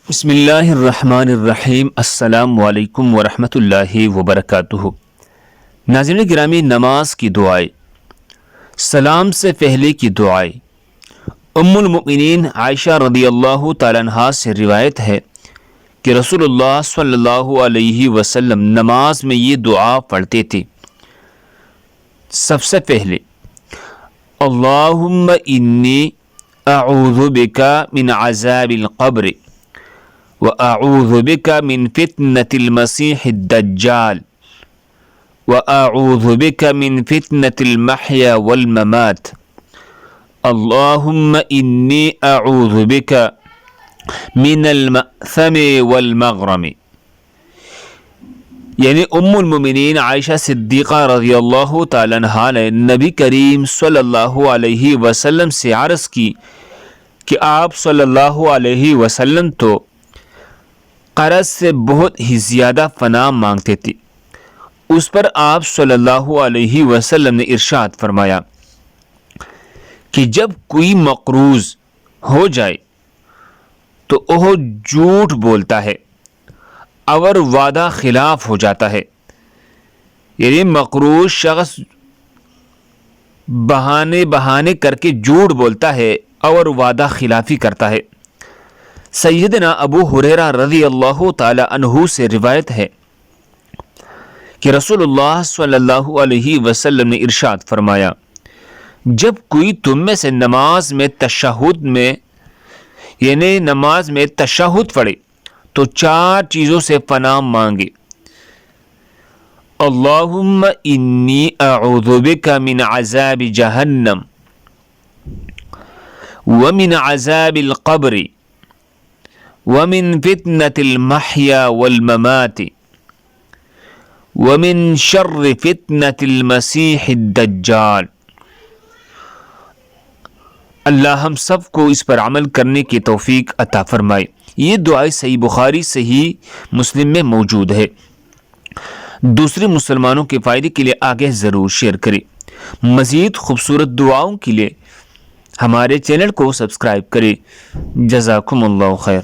بسم اللہ الرحمن الرحیم۔ السلام علیکم ورحمۃ اللہ وبرکاتہ۔ ناظرین گرامی، نماز کی دعائیں، سلام سے پہلے کی دعائیں۔ ام المؤمنین عائشہ رضی اللہ تعالیٰ عنہا سے روایت ہے کہ رسول اللہ صلی اللہ علیہ وسلم نماز میں یہ دعا پڑھتے تھے۔ سب سے پہلے اللہم انی اعوذ بک من عذاب القبر وَأَعُوذُ بِكَ مِن فِتْنَةِ الْمَسِيحِ الدَّجَّالِ وَأَعُوذُ بِكَ مِن فِتْنَةِ الْمَحْيَا وَالْمَمَاتِ اللهم إني أعوذ بك من المأثم والمغرم۔ یعنی ام المؤمنین عائشہ صدیقہ رضی اللہ تعالیٰ عنہا نے نبی کریم صلی اللہ علیہ وسلم سے عرض کی کہ آپ صلی اللہ علیہ وسلم تو قرض سے بہت ہی زیادہ پناہ مانگتے تھے۔ اس پر آپ صلی اللہ علیہ وسلم نے ارشاد فرمایا کہ جب کوئی مقروض ہو جائے تو وہ جھوٹ بولتا ہے اور وعدہ خلاف ہو جاتا ہے۔ یعنی مقروض شخص بہانے کر کے جھوٹ بولتا ہے اور وعدہ خلافی کرتا ہے۔ سیدنا ابو ہریرہ رضی اللہ تعالی عنہ سے روایت ہے کہ رسول اللہ صلی اللہ علیہ وسلم نے ارشاد فرمایا، جب کوئی تم میں سے نماز میں تشہد پڑھے تو 4 چیزوں سے پناہ مانگے۔ اللہم انی اعوذ بک من عذاب جہنم ومن عذاب القبر ومن فتنة المحيا والممات ومن شر فتنة المسيح الدجال۔ اللہ ہم سب کو اس پر عمل کرنے کی توفیق عطا فرمائے۔ یہ دعائیں صحیح بخاری صحیح مسلم میں موجود ہے۔ دوسرے مسلمانوں کے فائدے کے لیے آگے ضرور شیئر کریں۔ مزید خوبصورت دعاؤں کے لیے ہمارے چینل کو سبسکرائب کریں۔ جزاکم اللہ خیر۔